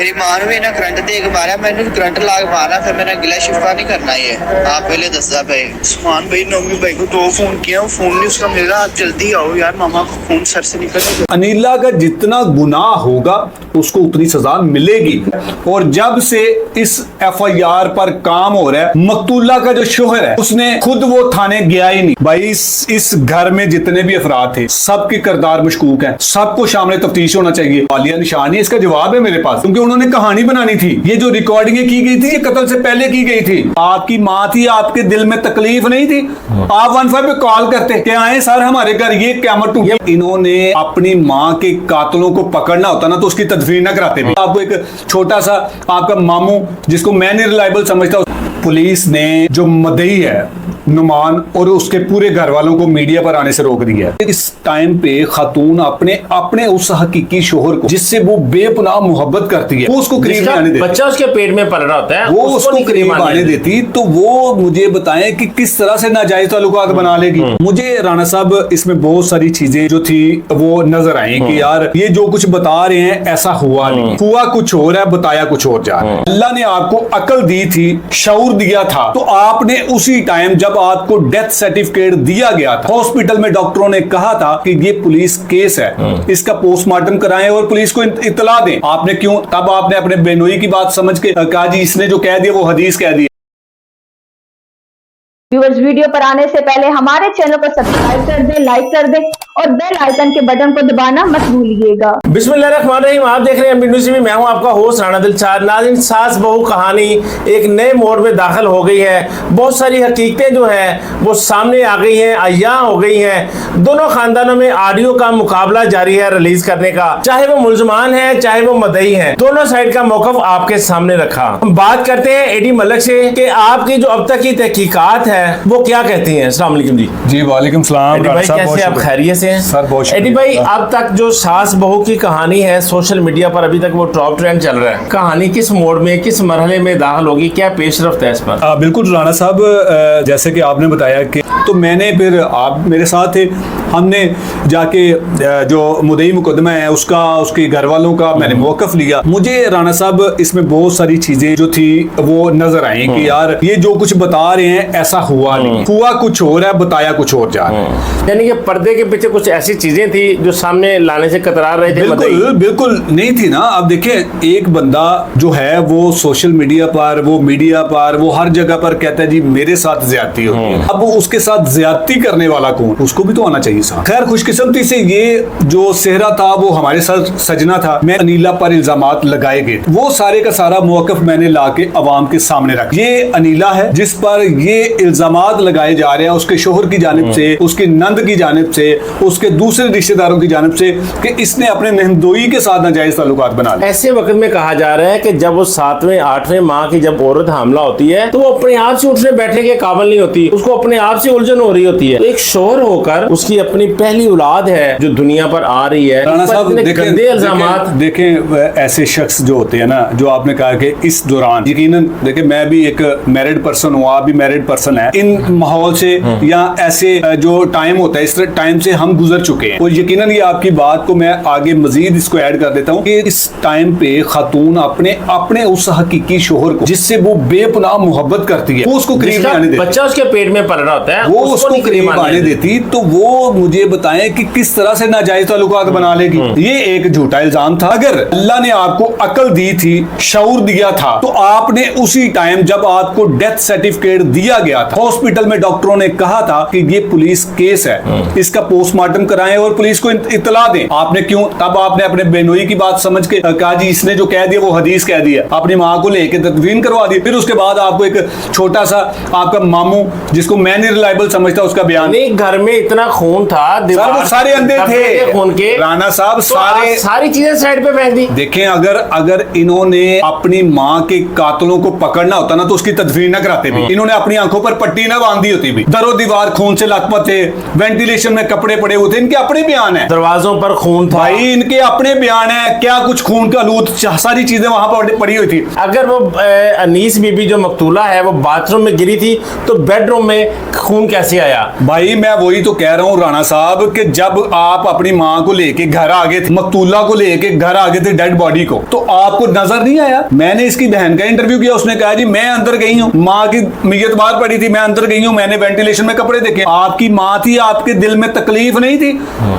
मेरी मां ने भी ना करंट दे के मारा, मैंने करंट ला के मारा, फिर मैंने गिला शिफा नहीं करना ये आप पहले दसदा पे। उस्मान भाई नौमी भाई को 2 फोन किया, फोन नहीं उसका मिल रहा, आप जल्दी आओ यार, मामा को फोन सर से निकल गया। अनिला का जितना गुनाह होगा उसको उतनी सजा मिलेगी। और जब से इस FIR पर काम हो रहा है, मकतूला का जो शोहर है उसने खुद वो थाने गया ही नहीं। भाई इस घर में जितने भी अफराद थे सबके किरदार मशकूक हैं, सबको शामिल तफ्तीश होना चाहिए। वालिया निशानी इसका जवाब है मेरे पास, क्योंकि उन्होंने कहानी बनानी थी। ये जो रिकॉर्डिंग की गई थी ये कत्ल से पहले की गई थी। आपकी माँ थी, आपके दिल में तकलीफ नहीं थी, आप 15 पे कॉल करते कि आए सर हमारे घर ये क़यामत टूटी। इन्होंने अपनी माँ के कातलों को पकड़ना होता ना तो उसकी तदफीन न कराते भी। आपको एक छोटा सा आपका मामू जिसको मैं नहीं रिलायबल समझता, पुलिस ने जो मदई है नुमान और उसके पूरे घर वालों को मीडिया पर आने से रोक दिया है। इस टाइम पे खातून अपने उस हकीकी शोहर को जिससे वो बेपनाह मोहब्बत करती है वो उसको करीब नहीं आने देती। बच्चा उसके पेट में पल रहा होता है, वो उसको करीब आने देती। तो वो मुझे बताएं कि किस तरह से नाजायज ताल्लुकात बना लेगी। मुझे राणा साहब इसमें बहुत सारी चीजें जो थी वो नजर आई कि यार ये जो कुछ बता रहे हैं ऐसा हुआ नहीं, हुआ कुछ और है, बताया कुछ और जा रहा है। अल्लाह ने आपको अकल दी थी, शऊर दिया था, तो आपने उसी टाइम जब आपको डेथ सर्टिफिकेट दिया गया था, हॉस्पिटल में डॉक्टरों ने कहा था कि ये पुलिस केस है, इसका पोस्टमार्टम कराएं और पुलिस को इत्तला दें, आपने क्यों तब आपने अपने बेनोई की बात समझ के कहा जी इसने जो कह दिया वो हदीस कह दी। व्यूअर्स, वीडियो पर आने से पहले हमारे चैनल को सब्सक्राइब कर दें, लाइक कर दें और बेल आइकन के बटन को दबाना मत भूलिएगा। बिस्मिल्लाहिर्रहमानिर्रहीम, आप देख रहे हैं न्यूज़ में, मैं हूं आपका होस्ट राणा दिलशाद। नाज़रीन, सास बहू कहानी एक नए मोड़ में दाखिल हो गई है। बहुत सारी हकीकतें जो है वो सामने आ गई हैं, अय्या हो गई हैं। दोनों खानदानों में ऑडियो का मुकाबला जारी है रिलीज करने का, चाहे वो मुल्जमान है चाहे वो मदई है, दोनों साइड का मौकफ आपके सामने रखा। हम बात करते हैं एडी मलिक से कि आपकी जो अब तक की तहकीकात है वो क्या कहती हैं। अस्सलाम वालेकुम जी। जी वालेकुम सलाम। एडी भाई कैसे आप खैरियत से हैं? सर बहुत एडी भाई, अब तक जो सास बहू की कहानी है सोशल मीडिया पर अभी तक वो टॉप ट्रेंड चल रहा है, कहानी किस मोड़ में किस मरहले में दाखिल होगी, क्या पेशरफ्त है इस पर? बिल्कुल राणा साहब, जैसे कि आपने बताया कि तो मैंने फिर आप मेरे साथ थे, हमने जाके जो मुदई मुकदमा है उसका उसके घर वालों का मैंने मौकफ लिया। मुझे राणा साहब इसमें बहुत सारी चीजें जो थी वो नजर आई कि यार ये जो कुछ बता रहे हैं ऐसा हुआ नहीं, हुआ कुछ और है, बताया कुछ और जा रहा है। यानी कि पर्दे के पीछे कुछ ऐसी चीजें थी जो सामने लाने से कतरा रहे थे। बिल्कुल बिल्कुल नहीं थी ना। अब देखें, एक बंदा जो है वो सोशल मीडिया पर वो हर जगह पर कहता है जी मेरे साथ ज्यादती होती है। अब उसके साथ ज्यादती करने वाला कौन, उसको भी तो आना चाहिए साथ। खैर खुशकिस्मती से ये जो सेहरा था वो हमारे साथ सजना था। मैं अनीला पर इल्जामात लगाए गए, वो सारे का सारा मौकफ मैंने लाके अवाम के सामने रखा। ये अनीला है जिस पर ये इल्जामात लगाए जा रहे हैं उसके शोहर की जानिब से, उसके नंद की जानिब से, उसके दूसरे रिश्तेदारों की जानिब से कि इसने अपने नहमदोई के साथ नाजायज ताल्लुकात बना लिए। ऐसे वक्त में कहा जा रहा है कि जब वो 7वें 8वें माह की जब औरत हामला होती है तो वो अपने आप से उठने बैठने के काबिल नहीं होती, उसको अपने आप से उलझन हो रही होती है। तो एक शोहर होकर उसकी अपनी पहली औलाद है जो दुनिया पर आ रही है, राणा साहब देखें ऐसे शख्स जो होते हैं ना, जो आपने कहा कि इस दौरान यकीनन देखिए मैं भी एक मैरिड पर्सन हूँ, आप भी मैरिड पर्सन है, इन माहौल से या ऐसे जो टाइम होता है इस टाइम से हम गुजर चुके हैं। और यकीनन ये आपकी बात को मैं आगे मजीद इसको ऐड कर देता हूँ कि इस टाइम पे खातून अपने उस हकीकी शोहर को जिससे वो बेपनाह मोहब्बत करती है वो उसको करीब आने देती, बच्चा उसके पेट में पल रहा होता है, वो उसको करीब आने देती। तो वो मुझे बताएं कि किस तरह से नाजायज ताल्लुकात बना लेगी। ये एक झूठा इल्जाम था। अगर अल्लाह ने आपको अकल दी थी, शऊर दिया था, तो आपने उसी टाइम जब आपको डेथ सर्टिफिकेट दिया गया था, हॉस्पिटल में डॉक्टरों ने कहा था कि ये पुलिस केस है, इसका पोस्टमार्टम कराएं और पुलिस को इत्तला दें, आपने क्यों तब आपने अपने बेनोई की बात समझ के कहा जी इसने जो कह दिया वो हदीस कह दिया, अपनी माँ को लेके तदफीन करवा दी। फिर उसके बाद आपको एक छोटा सा आपका मामू जिसको मैं नहीं रिलायबल समझता उसका बयान, घर में इतना खून था, वो सारे अंधे थे खून के, राणा साहब तो सारी चीजें साइड पे फेंक दी। देखें, अगर इन्होंने अपनी माँ के कातलों को पकड़ना होता ना तो उसकी तदफीन न कराते भी, इन्होंने अपनी आंखों पर पट्टी ना बांधी होती भी, दरो दीवार खून से लथपथ थे, वेंटिलेशन में कपड़े पड़े हुए थे, इनके अपने बयान है, दरवाजों पर खून था भाई, इनके अपने बयान है, क्या कुछ खून का आलूद सारी चीजें वहां पर पड़ी हुई थी। अगर वो अनीस बीबी जो मकतूला है वो बाथरूम में गिरी थी तो बेडरूम में खून कैसे आया? भाई मैं वही तो कह रहा हूँ राणा साहब कि जब आप अपनी माँ को लेके घर आ गए थे, मकतूला को लेके घर आ गए थे डेड बॉडी को, तो आपको नजर नहीं आया? मैंने इसकी बहन का इंटरव्यू किया, उसने कहा जी मैं अंदर गई हूँ, माँ की मीयत बाहर पड़ी थी, मैं अंदर गई हूँ, मैंने वेंटिलेशन में कपड़े देखे। आपकी माँ थी, आपके दिल में तकलीफ नहीं थी?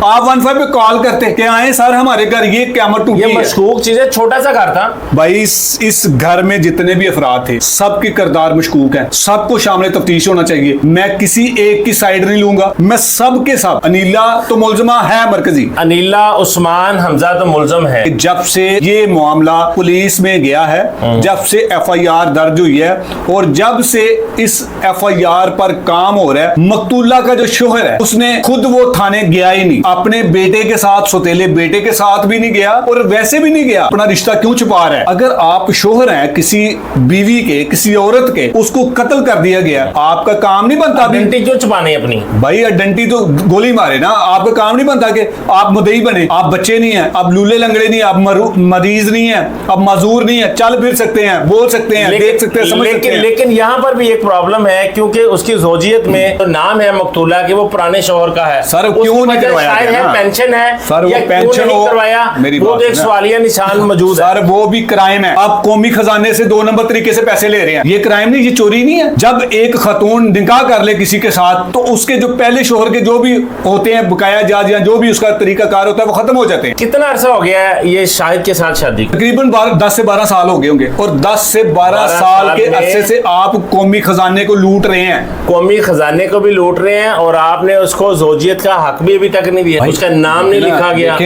आप 15 पे कॉल करते कि आए सर हमारे घर ये क़यामत टूटी ये है। मशकूक चीज है, छोटा सा घर था भाई इस घर में जितने भी अफराद थे सबके किरदार मशकूक हैं, सबको शामिल तफ्तीश होना चाहिए। मैं किसी एक की साइड नहीं लूंगा, मैं सबके साथ। अनीला तो मुलजमा है मरकजी, अनीला उस्मान हमजा तो मुलजम है। जब से ये मामला पुलिस में गया है, जब से एफआईआर दर्ज हुई है और जब से इस एफआईआर पर काम हो रहा है, मकतूला का जो शोहर है उसने खुद वो थाने गया ही नहीं, अपने बेटे के साथ, सौतेले बेटे के साथ भी नहीं गया और वैसे भी नहीं गया। अपना रिश्ता क्यों छुपा रहा है? अगर आप शोहर हैं किसी बीवी के, किसी औरत के, उसको कत्ल कर दिया गया, आपका काम नहीं बनता? आइडेंटिटी क्यों छुपानी अपनी? भाई आइडेंटिटी तो गोली मारे ना, आपका काम नहीं बनता कि आप मुदई बने, आप बच्चे नहीं हैं, आप लूले लंगड़े नहीं, आप मरीज नहीं है, आप मजदूर नहीं है, चल फिर सकते हैं, बोल सकते हैं, देख सकते हैं, समझ सकते हैं। लेकिन यहाँ पर भी एक प्रॉब्लम है, क्योंकि उसकी जोजियत में तो नाम है मकतूला के, वो पुराने शोहर का है। सर क्यों नहीं करवाया शायद है पेंशन है सर, वो पेंशन नहीं करवाया, मेरी वो बात तो एक सवालिया निशान मौजूद है। सर वो भी क्राइम है, आप कौमी खजाने से 2 नंबर तरीके से पैसे ले रहे हैं, ये क्राइम नहीं, ये चोरी नहीं है? जब एक खातून निकाह कर ले किसी के साथ तो उसके जो पहले शोहर के जो भी होते हैं बकाया जाज या जो भी उसका तरीकाकार होता है वो खत्म हो जाते हैं। कितना अरसा हो गया है ये शाहिद के साथ शादी? तकरीबन 10 से 12 साल हो गए होंगे और 10 से 12 साल के अरसे से आप कौमी खजाने को लूट रहे हैं। कौमी खजाने को भी लूट रहे हैं और आपने उसको जोजियत का हक भी अभी तक नहीं दिया, उसका नाम नहीं लिखा गया।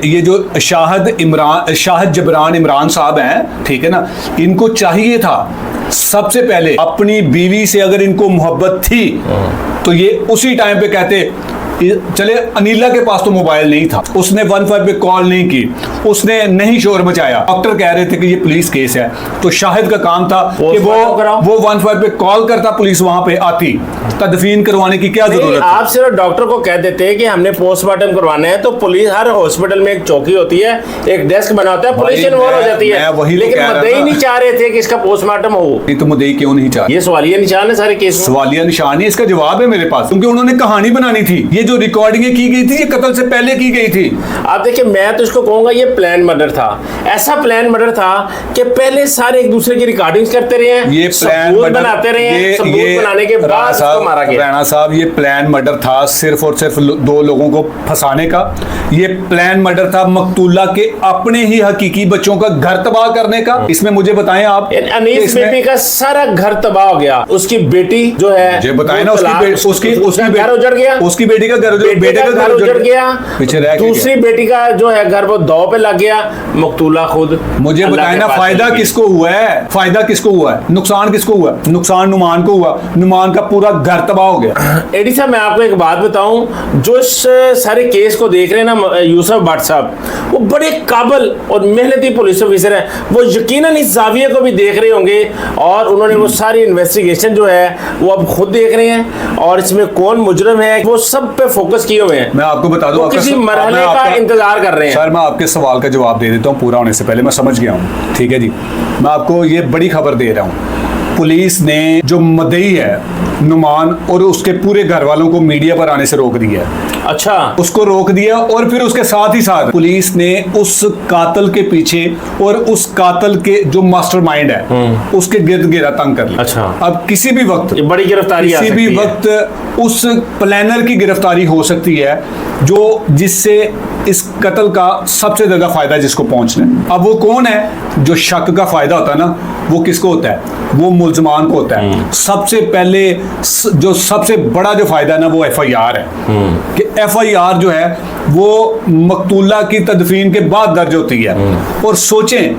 ये जो शाहिद जबरान इमरान साहब हैं, ठीक है ना, इनको चाहिए था सबसे पहले अपनी बीवी से अगर इनको मोहब्बत थी तो ये उसी टाइम पे कहते चले। अनीला के पास तो मोबाइल नहीं था, उसने 15 पे कॉल नहीं की, उसने नहीं शोर मचाया। डॉक्टर कह रहे थे कि ये पुलिस केस है, तो शाहिद का काम था कि वो 15 पे कॉल करता, पुलिस वहां पे आती, तदफीन करवाने की क्या जरूरत है? आप सिर्फ डॉक्टर को कह देते कि हमने पोस्टमार्टम करवाना है, तो पुलिस हर हॉस्पिटल में एक चौकी होती है, एक डेस्क बना होता है, पुलिस इन्वॉल्व हो जाती है। लेकिन मुद्दई नहीं चाह रहे थे कि इसका पोस्टमार्टम हो। नहीं तो मुद्दई क्यों नहीं चाह रहे? ये सवालिया निशान है सारे केस में। सवालिया निशान है, इसका जवाब है मेरे पास, क्योंकि उन्होंने कहानी बनानी थी। ये जो रिकॉर्डिंगें की गई थी ये कत्ल से पहले की गई थी। आप देखिए, मैं तो इसको कहूंगा ये प्लान मर्डर था। ऐसा प्लान मर्डर था कि पहले सारे एक दूसरे की रिकॉर्डिंग्स करते रहे हैं, ये प्लान सबूत बनाते रहे हैं, सबूत बनाने के बाद उसको मारा गया। राणा साहब ये प्लान मर्डर था सिर्फ और सिर्फ 2 लोगों को फंसाने का। ये प्लान मर्डर था मकतूला के अपने ही हकीकी बच्चों का घर तबाह करने का। इसमें मुझे बताएं आप, अनीस बेटी का सारा घर तबाह हो गया, उसकी बेटी जो है मुझे बताएं ना, उसकी घर उजड़ गया, उसकी बेटी का घर, बेटे का घर उजड़ गया, पीछे रह गया। दूसरी बेटी का जो है घर वो दांव पे लग गया, मकतूला खुद। मुझे बताएं ना, फायदा किसको हुआ है? फायदा किसको हुआ है? नुकसान किसको हुआ? नुकसान नुमान को हुआ, नुमान का पूरा घर तबाह हो गया। एडी साहब मैं आपको एक बात बताऊं, जो इस सारे केस को देख रहे हैं ना यूसुफ भट्ट साहब, वो बड़े काबिल और मेहनती पुलिस ऑफिसर हैं। वो यकीनन इस जाविये को भी देख रहे होंगे और उन्होंने वो सारी इन्वेस्टिगेशन जो है वो अब खुद देख रहे हैं और इसमें कौन मुजरिम है वो सब पे फोकस किए हुए हैं। मैं आपको बता दूं, किसी मरहले का इंतजार कर रहे हैं। सर मैं आपके सवाल का जवाब दे देता हूं पूरा होने से पहले। मैं समझ गया हूं, ठीक है जी। मैं आपको ये बड़ी खबर दे रहा हूं, पुलिस ने जो मदई है नुमान और उसके पूरे घर वालों को मीडिया पर आने से रोक दिया। अच्छा, उसको रोक दिया और फिर उसके साथ ही साथ पुलिस ने उस कातिल के पीछे और उस कातिल के जो मास्टरमाइंड है उसके गिर्द घेरा तंग कर लिया। अच्छा, अब किसी भी वक्त ये बड़ी गिरफ्तारी किसी भी वक्त उस प्लानर की गिरफ्तारी हो सकती है जो जिससे इस कत्ल का सबसे ज्यादा फायदा जिसको पहुंचना है। अब वो कौन है? जो शक का फायदा होता है ना, वो किसको होता है? वो मुल्जमान को होता है। सबसे पहले जो सबसे बड़ा जो फायदा है ना वो एफआईआर है कि एफआईआर जो है वो मकतूला की तदफीन के बाद दर्ज होती है। और सोचें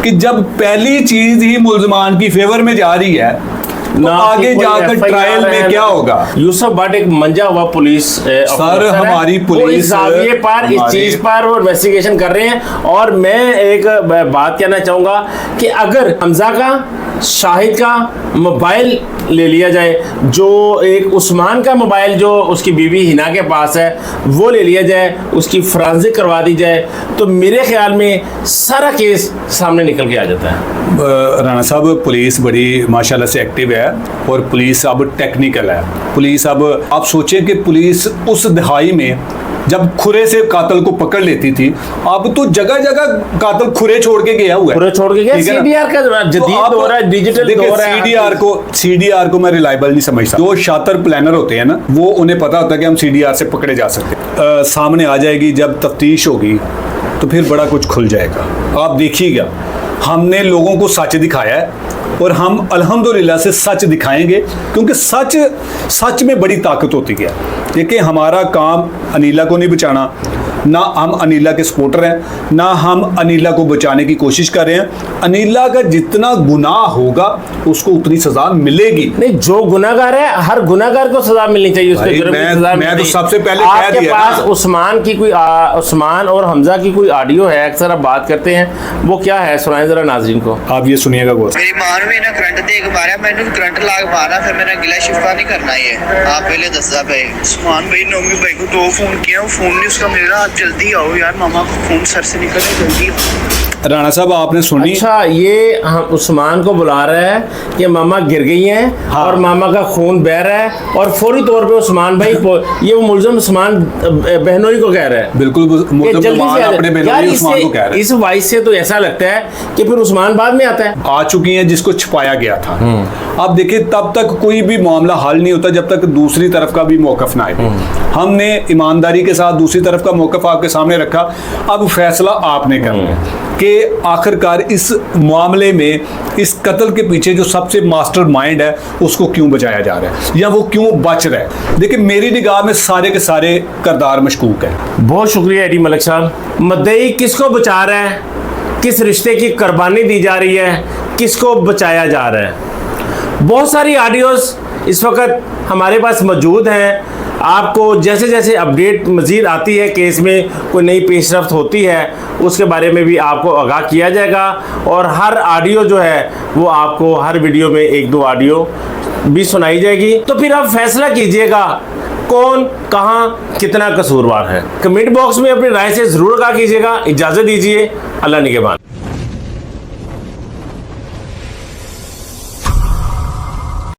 कि जब पहली चीज ही मुल्जमान की फेवर में जा रही है तो आगे जाकर ट्रायल में क्या होगा? यूसुफ भट्ट एक मंजा हुआ पुलिस सर, हमारी पुलिस इस चीज पर वो इन्वेस्टिगेशन कर रहे हैं। और मैं एक बात कहना चाहूंगा कि अगर हमजा का, शाहिद का मोबाइल ले लिया जाए, जो एक उस्मान का मोबाइल जो उसकी बीवी हिना के पास है वो ले लिया जाए, उसकी फॉरेंसिक करवा दी जाए, तो मेरे ख्याल में सारा केस सामने निकल के आ जाता है। राणा साहब पुलिस बड़ी माशाल्लाह से एक्टिव है। है और पुलिस अब टेक्निकल है। पुलिस अब आप सोचें कि पुलिस उस दहाई में जब खुरे से कातिल को पकड़ लेती थी, अब तो जगह जगह कातिल खुरे छोड़ के गया हुआ है। खुरे छोड़ के गया। ठीक है ना? सीडीआर का जदीद दौर है, डिजिटल देखिए, दौर है। सीडीआर को मैं रिलायबल नहीं समझता। जो शातिर प्लानर होते हैं ना, वो उन्हें पता होता है कि हम सीडीआर से पकड़े जा सकते हैं। सामने आ जाएगी जब तफ्तीश होगी तो फिर बड़ा कुछ खुल जाएगा। आप देखिएगा, हमने लोगों को सच दिखाया है और हम अल्हम्दुलिल्लाह से सच दिखाएंगे, क्योंकि सच में बड़ी ताकत होती है। देखिए, हमारा काम अनीला को नहीं बचाना, ना हम अनीला के सपोर्टर हैं, ना हम अनीला को बचाने की कोशिश कर रहे हैं। अनीला का जितना गुनाह होगा उसको उतनी सजा मिलेगी। नहीं, जो गुनाहगार है हर गुनाहगार को सजा मिलनी चाहिए, उसके जुर्म की सजा मैं मिलनी तो सबसे पहले कह आपके दिया पास ना। उस्मान की कोई उस्मान और हमजा की कोई ऑडियो है, अक्सर आप बात करते हैं, वो क्या है? सुनाए जरा नाज़रीन को। आप ये सुनिएगा गौर। मेरी मां ਨੂੰ ਇਹਨਾਂ ਕਰੰਟ ਦੇ ਕੇ ਮਾਰਿਆ, ਮੈਨੂੰ ਕਰੰਟ ਲਾ ਕੇ मारना, फिर मैंने गिला शिफा नहीं करना ये। आप पहले दसदा पे उस्मान भाई नौमी भाई को 2 फोन किया, वो फोन नहीं उसका मिल रहा। आप जल्दी आओ यार, मामा को फोन सर से निकल रहा, जल्दी आओ। राणा साहब, आपने सुनी? अच्छा, ये हम उस्मान को बुला रहा है कि मामा गिर गई हैं। हाँ। और मामा का खून बह रहा है और फौरी तौर पे उस्मान भाई ये वो मुलजम उस्मान बहनोई को कह रहा है बिल्कुल कि जल्दी से आ जाए। अपने यार, बहनोई उस्मान को कह रहे हैं। इस वाइस से तो ऐसा लगता है कि फिर उस्मान बाद में आता है। आ चुकी हैं जिसको छुपाया गया था। अब देखिए, तब तक कोई भी मामला हल नहीं होता जब तक दूसरी तरफ का भी मौकफ ना आए। हमने ईमानदारी के साथ दूसरी तरफ का मौकफ आपके सामने रखा। अब फैसला आपने करना है कि आखिरकार इस मामले में इस कत्ल के पीछे जो सबसे मास्टर माइंड है उसको क्यों बचाया जा रहा है या वो क्यों बच रहा है। देखिए, मेरी निगाह में सारे के सारे किरदार मशकूक है। बहुत शुक्रिया एडी मलिक साहब। मुद्दई किसको बचा रहा है, किस रिश्ते की कुर्बानी दी जा रही है, किसको बचाया जा रहा है? बहुत सारी ऑडियोज़ इस वक्त हमारे पास मौजूद हैं। आपको जैसे जैसे अपडेट मज़ीद आती है, केस में कोई नई पेशरफ्त होती है, उसके बारे में भी आपको आगाह किया जाएगा। और हर ऑडियो जो है वो आपको हर वीडियो में 1-2 ऑडियो भी सुनाई जाएगी। तो फिर आप फैसला कीजिएगा कौन कहाँ कितना कसूरवार है। कमेंट बॉक्स में अपनी राय से ज़रूर आगाह कीजिएगा। इजाज़त दीजिए, अल्लाह निगहबान।